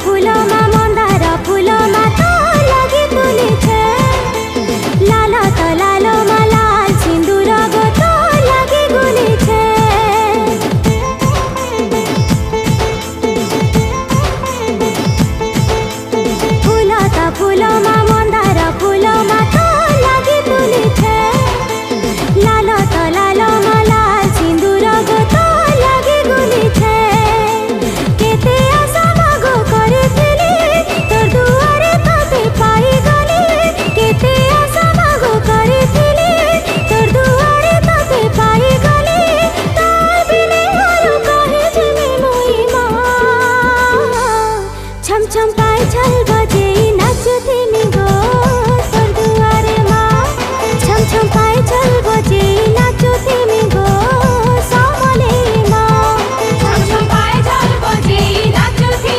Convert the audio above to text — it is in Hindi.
फूलमा मन्दार फूलमा त लागि तुलिछे लालो त लालोमा लाल सिन्दूर गो त लागि गुलिछे फूल त फूलमा मन्दार फूलमा त लागि तुलिछे लालो त लालोमा लाल सिन्दूर गो त लागि गुलिछे केते आशा मागो गरिथिली तोर दुआरे तते पाइगली केते आशा मागो गरिथिली तोर दुआरे तते पाइगली तार बिने अरु कहे जिमी मोइमा छम छम